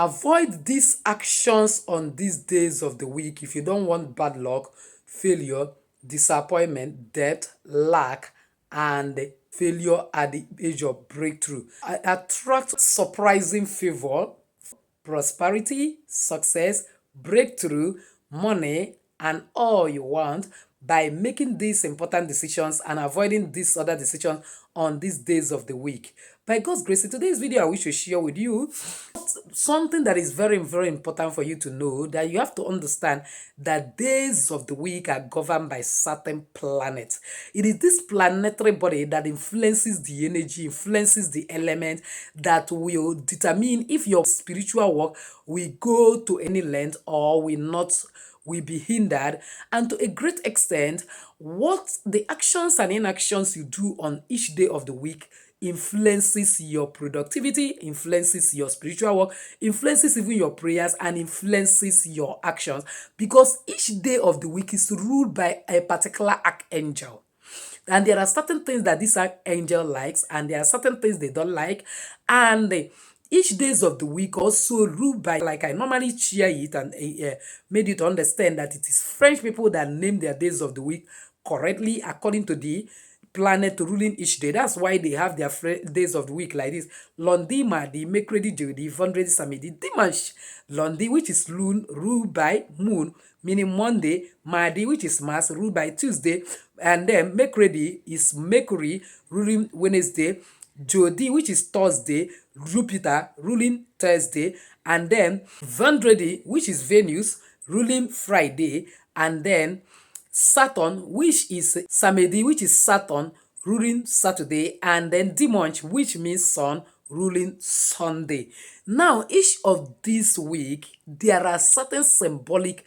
Avoid these actions on these days of the week if you don't want bad luck, failure, disappointment, debt, lack, and failure at the age of breakthrough. Attract surprising favor, prosperity, success, breakthrough, money, and all you want by making these important decisions and avoiding these other decisions on these days of the week. By God's grace, in today's video, I wish to share with you something that is very, very important for you to know, that you have to understand that days of the week are governed by certain planets. It is this planetary body that influences the energy, influences the element that will determine if your spiritual work will go to any length or will be hindered, and to a great extent, what the actions and inactions you do on each day of the week influences your productivity, influences your spiritual work, influences even your prayers, and influences your actions, because each day of the week is ruled by a particular archangel. And there are certain things that this archangel likes, and there are certain things they don't like. And each days of the week also ruled by, like I normally share it and made you to understand that it is French people that name their days of the week correctly according to the planet ruling each day. That's why they have their days of the week like this: lundi, mardi, mercredi, jeudi, vendredi, samedi, dimanche. Lundi, which is lune, ruled by moon, meaning Monday. Mardi, which is Mars, ruled by Tuesday. And then mercredi is Mercury, ruling Wednesday. Jeudi, which is Thursday, Jupiter, ruling Thursday. And then vendredi, which is Venus, ruling Friday. And then Saturn, which is Samedi, which is Saturn, ruling Saturday. And then Dimanche, which means Sun, ruling Sunday. Now, each of these week, there are certain symbolic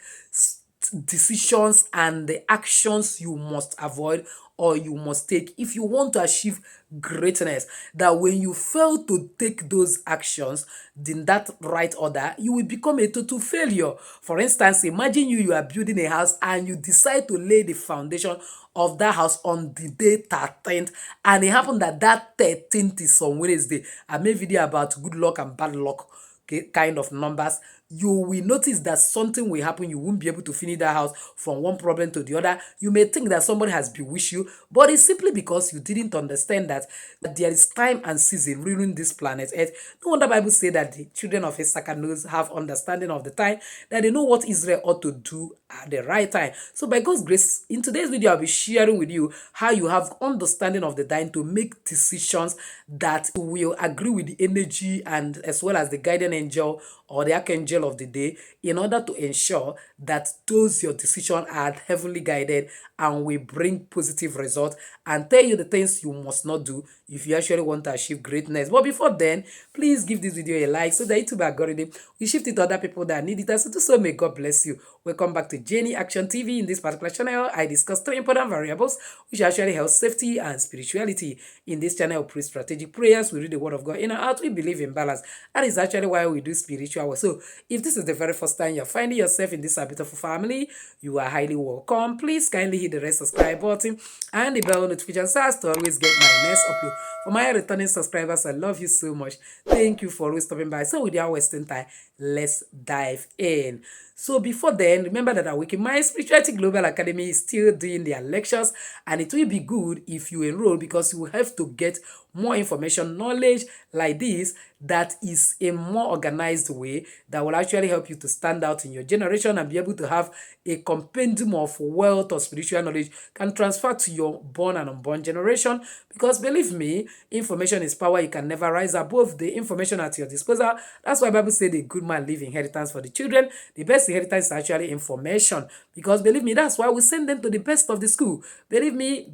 decisions and the actions you must avoid or you must take if you want to achieve greatness. That when you fail to take those actions in that right order, you will become a total failure. For instance, imagine you are building a house and you decide to lay the foundation of that house on the day 13th, and it happened that that 13th is on Wednesday. I made a video about good luck and bad luck, okay, kind of numbers. You will notice that something will happen. You won't be able to finish that house from one problem to the other. You may think that somebody has bewitched you, but it's simply because you didn't understand that there is time and season ruling this planet Earth. No wonder Bible say that the children of Issachar have understanding of the time, that they know what Israel ought to do at the right time. So by God's grace, in today's video, I'll be sharing with you how you have understanding of the time to make decisions that will agree with the energy and as well as the guardian angel or the archangel of the day, in order to ensure that those your decisions are heavily guided and will bring positive results, and tell you the things you must not do if you actually want to achieve greatness. But before then, please give this video a like so that YouTube algorithm will shift it to other people that need it. As to so, may God bless you. Welcome back to Jenny Action TV. In this particular channel, I discuss three important variables which actually help safety and spirituality. In this channel, we pray strategic prayers, we read the word of God in and out, we believe in balance. That is actually why we do spiritual work. So if this is the very first time you're finding yourself in this beautiful family, you are highly welcome. Please kindly hit the red subscribe button and the bell notification so as to always get my next upload. For my returning subscribers, I love you so much. Thank you for always stopping by. So without wasting time, let's dive in. So before then, remember that Awaken My Spirituality Global Academy is still doing their lectures, and it will be good if you enroll, because you will have to get more information, knowledge like this that is a more organized way that will actually help you to stand out in your generation and be able to have a compendium of wealth or spiritual knowledge can transfer to your born and unborn generation. Because believe me, information is power. You can never rise above the information at your disposal. That's why the Bible says the good man leave inheritance for the children. The best inheritance is actually information, because believe me, that's why we send them to the best of the school. Believe me,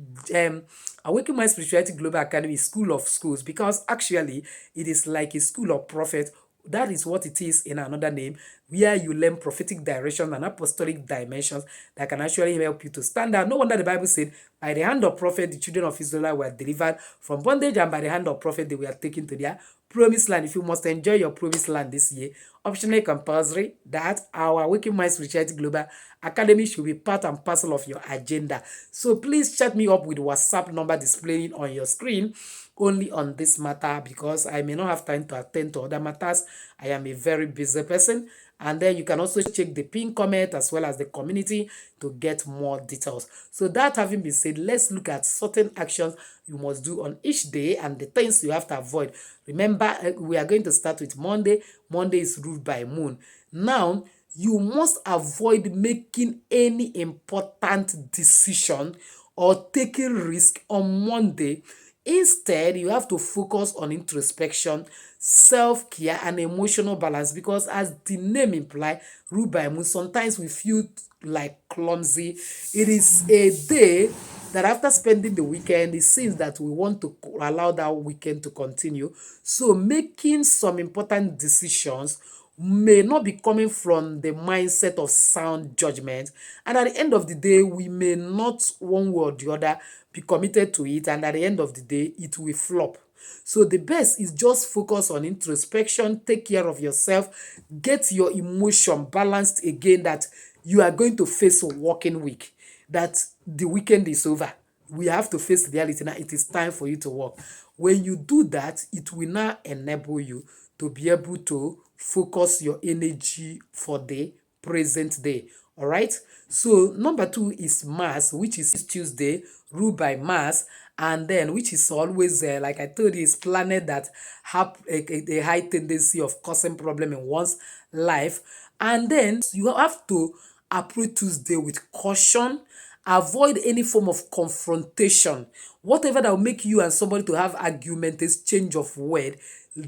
Awaken My Spirituality Global Academy is school of schools, because actually it is like a school of prophet. That is what it is in another name, where you learn prophetic direction and apostolic dimensions that can actually help you to stand out. No wonder the Bible said, by the hand of prophet, the children of Israel were delivered from bondage, and by the hand of prophet, they were taken to their promised land. If you must enjoy your promised land this year, optionally compulsory that our Waking Mind Spirituality Global Academy should be part and parcel of your agenda. So please chat me up with WhatsApp number displaying on your screen only on this matter, because I may not have time to attend to other matters. I am a very busy person. And then you can also check the pin comment as well as the community to get more details. So that having been said, let's look at certain actions you must do on each day and the things you have to avoid. Remember, we are going to start with Monday. Monday is ruled by moon. Now, you must avoid making any important decision or taking risk on Monday. Instead, you have to focus on introspection, self-care, and emotional balance, because as the name implies, ruled by moon, sometimes we feel like clumsy. It is a day that after spending the weekend, it seems that we want to allow that weekend to continue. So making some important decisions may not be coming from the mindset of sound judgment, and at the end of the day we may not one way or the other be committed to it, and at the end of the day it will flop. So the best is just focus on introspection, take care of yourself, get your emotion balanced again, that you are going to face a working week, that the weekend is over. We have to face reality now. It is time for you to work. When you do that, it will now enable you to be able to focus your energy for the present day. All right. So number 2 is Mars, which is Tuesday, ruled by Mars, and then which is always like I told you, is planet that have a high tendency of causing problem in one's life. And then you have to approach Tuesday with caution. Avoid any form of confrontation. Whatever that will make you and somebody to have argument, exchange of word,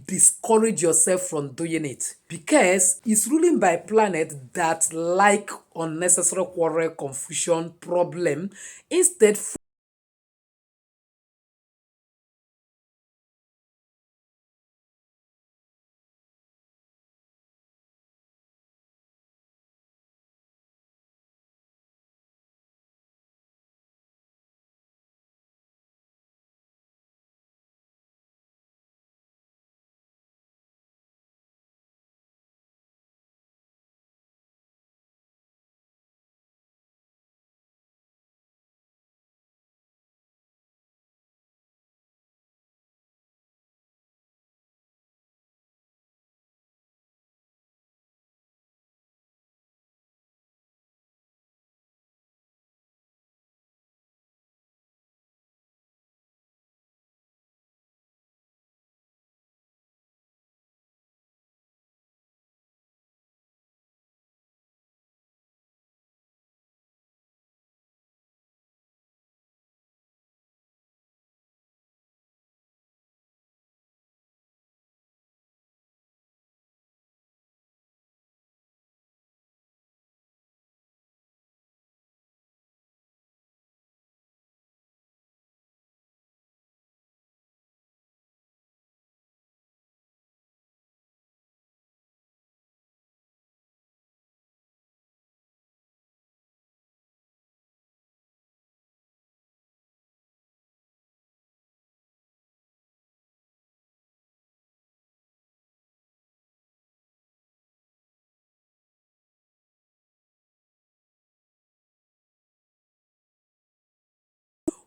discourage yourself from doing it, because it's ruling by planet that like unnecessary quarrel, confusion, problem. Instead,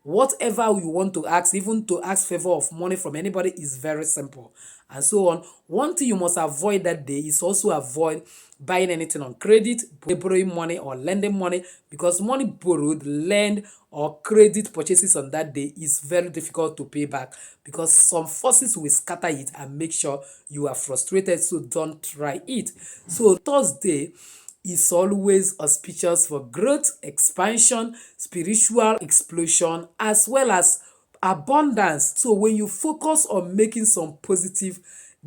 whatever we want to ask, even to ask favor of money from anybody, is very simple, and so on. One thing you must avoid that day is also avoid buying anything on credit, borrowing money or lending money, because money borrowed, lend, or credit purchases on that day is very difficult to pay back, because some forces will scatter it and make sure you are frustrated. So don't try it. So Thursday is always auspicious for growth, expansion, spiritual explosion, as well as abundance. So when you focus on making some positive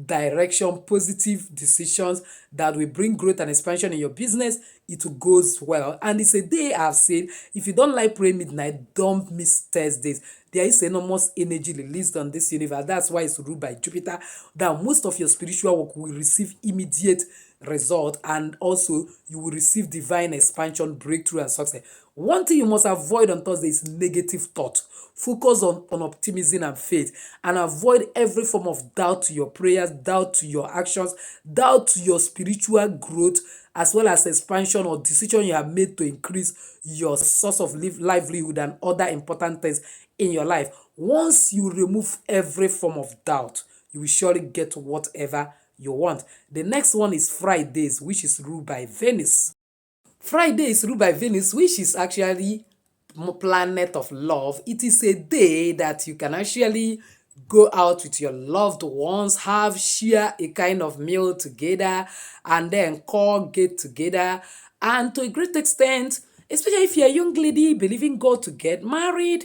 direction, positive decisions that will bring growth and expansion in your business, it goes well. And it's a day I've said, if you don't like praying midnight, don't miss Thursdays. There is enormous energy released on this universe. That's why it's ruled by Jupiter, that most of your spiritual work will receive immediate result, and also you will receive divine expansion, breakthrough, and success. One thing you must avoid on Thursday is negative thought. Focus on optimism and faith, and avoid every form of doubt to your prayers, doubt to your actions, doubt to your spiritual growth, as well as expansion or decision you have made to increase your source of livelihood and other important things in your life. Once you remove every form of doubt, you will surely get whatever you want. The next one is Fridays, which is ruled by Venus. Friday is ruled by Venus, which is actually planet of love. It is a day that you can actually go out with your loved ones, share a kind of meal together, and then call, get together. And to a great extent, especially if you're a young lady believing God to get married,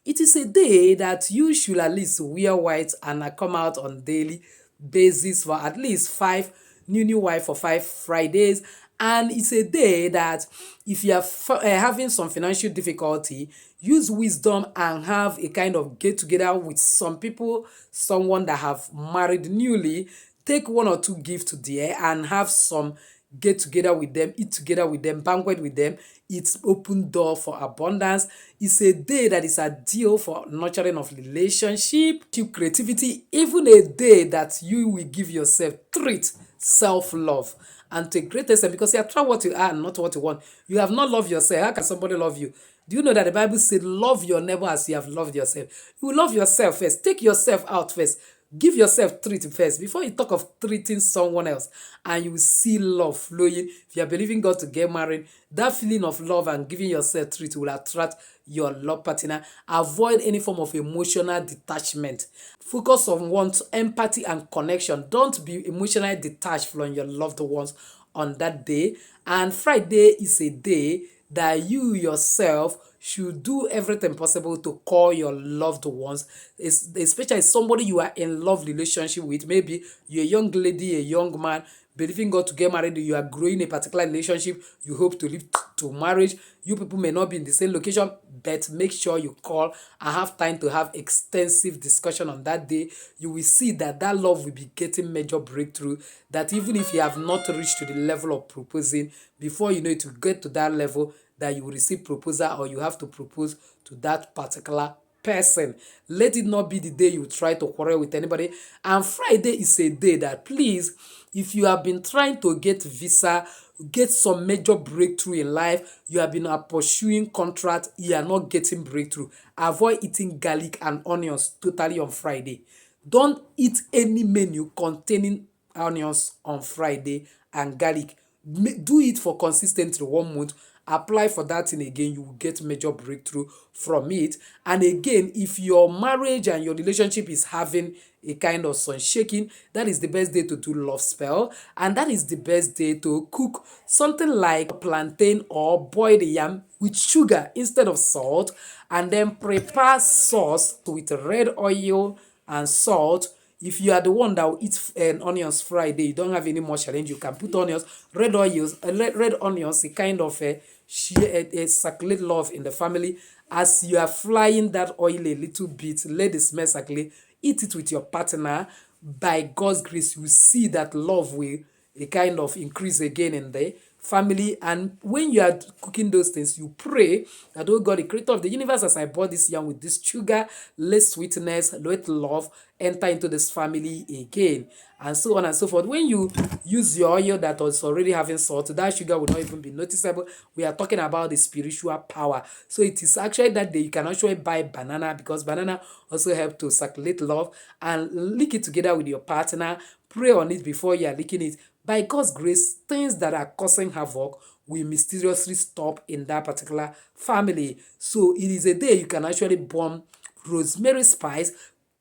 it is a day that you should at least wear white and come out on daily basis for at least five new wife for 5 Fridays. And it's a day that if you are having some financial difficulty, use wisdom and have a kind of get together with some people, someone that have married newly. Take one or two gifts there and have some get together with them, eat together with them, banquet with them. It's open door for abundance. It's a day that is ideal for nurturing of relationship, creativity, even a day that you will give yourself treat self-love. And to a great extent, because you attract what you are and not what you want. You have not loved yourself. How can somebody love you? Do you know that the Bible said, love your neighbor as you have loved yourself? You will love yourself first. Take yourself out first. Give yourself treat first before you talk of treating someone else, and you will see love flowing. If you are believing God to get married, that feeling of love and giving yourself treat will attract your love partner. Avoid any form of emotional detachment. Focus on want, empathy, and connection. Don't be emotionally detached from your loved ones on that day. And Friday is a day that you yourself should do everything possible to call your loved ones, especially somebody you are in love relationship with. Maybe you're a young lady, a young man, believing God to get married, you are growing a particular relationship, you hope to live to marriage. You people may not be in the same location, but make sure you call and have time to have extensive discussion on that day. You will see that that love will be getting major breakthrough, that even if you have not reached to the level of proposing, before you know it, to get to that level that you will receive proposal, or you have to propose to that particular person. Let it not be the day you try to quarrel with anybody. And Friday is a day that, please, if you have been trying to get visa, get some major breakthrough in life, you have been pursuing contract, you are not getting breakthrough, avoid eating garlic and onions totally on Friday. Don't eat any menu containing onions on Friday and garlic. Do it for consistently 1 month. Apply for that thing again, you will get major breakthrough from it. And again, if your marriage and your relationship is having a kind of sun shaking, that is the best day to do love spell, and that is the best day to cook something like plantain or boiled yam with sugar instead of salt, and then prepare sauce with red oil and salt. If you are the one that will eat onions Friday, you don't have any more challenge, you can put onions, red onions, a kind of circulate love in the family. As you are frying that oil a little bit, let the smell circulate, eat it with your partner. By God's grace, you will see that love will a kind of increase again in the family. And when you are cooking those things, you pray that, oh God, the creator of the universe, as I bought this yam with this sugar, let sweetness, let love enter into this family again, and so on and so forth. When you use your oil that was already having salt, that sugar will not even be noticeable. We are talking about the spiritual power. So it is actually that day you can actually buy banana, because banana also help to circulate love, and lick it together with your partner. Pray on it before you are licking it. By God's grace, things that are causing havoc will mysteriously stop in that particular family. So it is a day you can actually burn rosemary spice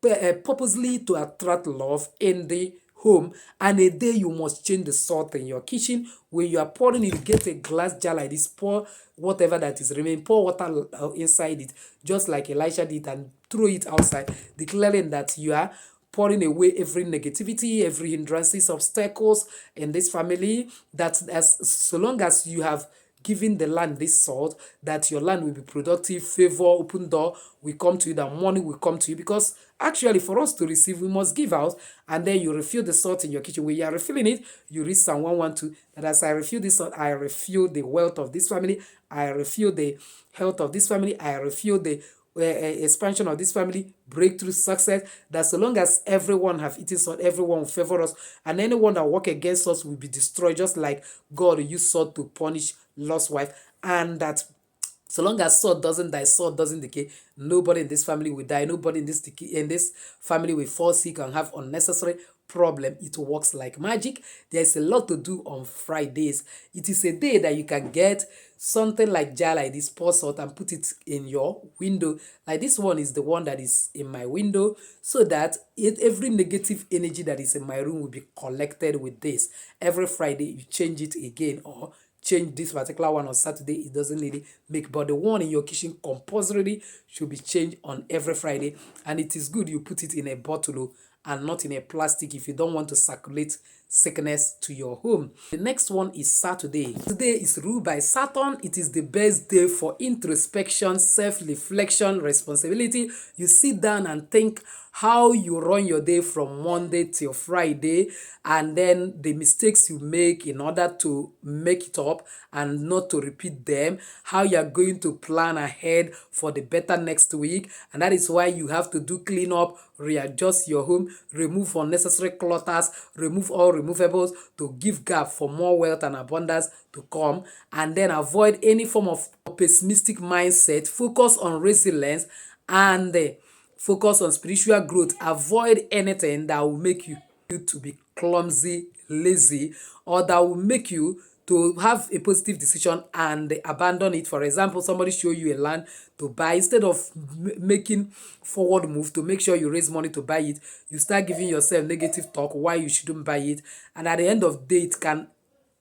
purposely to attract love in the home. And a day you must change the salt in your kitchen. When you are pouring it, get a glass jar like this, pour whatever that is remaining, pour water inside it, just like Elisha did, and throw it outside, declaring that you are pouring away every negativity, every hindrances, obstacles in this family, that as so long as you have giving the land this salt, that your land will be productive, favor, open door will come to you, that money will come to you. Because actually, for us to receive, we must give out, and then you refill the salt in your kitchen. When you are refilling it, you read Psalm 112, that as I refill this salt, I refill the wealth of this family, I refill the health of this family, I refill the expansion of this family, breakthrough, success. That so long as everyone have eaten salt, everyone will favor us, and anyone that work against us will be destroyed, just like God used salt to punish Lot's wife. And that so long as salt doesn't die, salt doesn't decay, nobody in this family will die, nobody in this family will fall sick and have unnecessary problem. It works like magic. There's a lot to do on Fridays. It is a day that you can get something like jar like this, pour salt and put it in your window. Like this one is the one that is in my window, so that every negative energy that is in my room will be collected with this. Every Friday you change it again, or change this particular one on Saturday. It doesn't really make, but the one in your kitchen compulsorily should be changed on every Friday. And it is good you put it in a bottle and not in a plastic if you don't want to circulate sickness to your home. The next one is Saturday. Today is ruled by Saturn. It is the best day for introspection, self-reflection, responsibility. You sit down and think how you run your day from Monday till Friday, and then the mistakes you make in order to make it up and not to repeat them, how you are going to plan ahead for the better next week. And that is why you have to do cleanup, readjust your home, remove unnecessary clutters, remove all removables to give gap for more wealth and abundance to come, and then avoid any form of pessimistic mindset, focus on resilience, and focus on spiritual growth. Avoid anything that will make you to be clumsy, lazy, or that will make you to have a positive decision and abandon it. For example, somebody show you a land to buy, instead of making forward move to make sure you raise money to buy it, you start giving yourself negative talk why you shouldn't buy it, and at the end of the day it can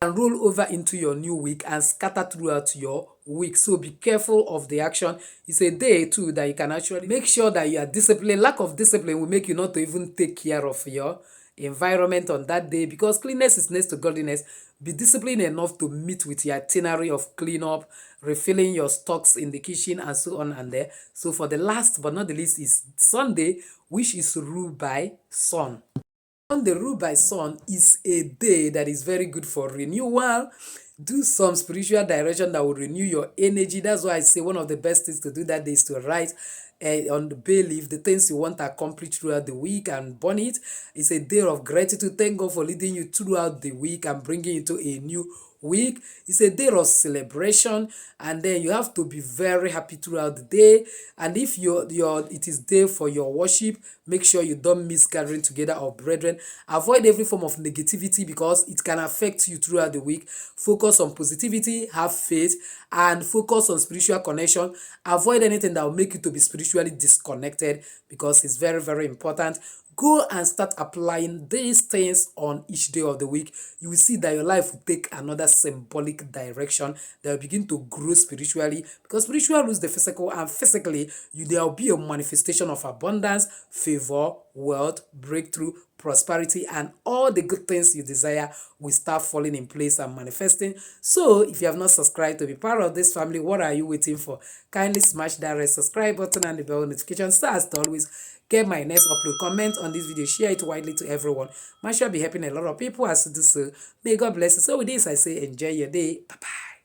roll over into your new week and scatter throughout your week. So be careful of the action. It's a day too that you can actually make sure that you are disciplined. Lack of discipline will make you not to even take care of your environment on that day, because cleanliness is next to godliness. Be disciplined enough to meet with your itinerary of cleanup, refilling your stocks in the kitchen, and so on and there. So for the last but not the least is Sunday, which is ruled by Sun. Sunday ruled by Sun is a day that is very good for renewal. Do some spiritual direction that will renew your energy. That's why I say one of the best things to do that day is to write on the bay leaf the things you want to accomplish throughout the week and burn it. It's a day of gratitude. Thank God for leading you throughout the week and bringing you into a new week. It's a day of celebration, and then you have to be very happy throughout the day. And if it is day for your worship, make sure you don't miss gathering together of brethren. Avoid every form of negativity, because it can affect you throughout the week. Focus on positivity, have faith, and focus on spiritual connection. Avoid anything that will make you to be spiritually disconnected, because it's very, very important. Go and start applying these things on each day of the week. You will see that your life will take another symbolic direction. That will begin to grow spiritually, because spiritual rules the physical, and physically there will be a manifestation of abundance, favor, wealth, breakthrough, prosperity, and all the good things you desire will start falling in place and manifesting. So if you have not subscribed to be part of this family, what are you waiting for? Kindly smash that red subscribe button and the bell notification so as to always get my next upload. Comment on this video, share it widely to everyone. Might sure be helping a lot of people as to do so. May God bless you. So with this I say enjoy your day. Bye bye.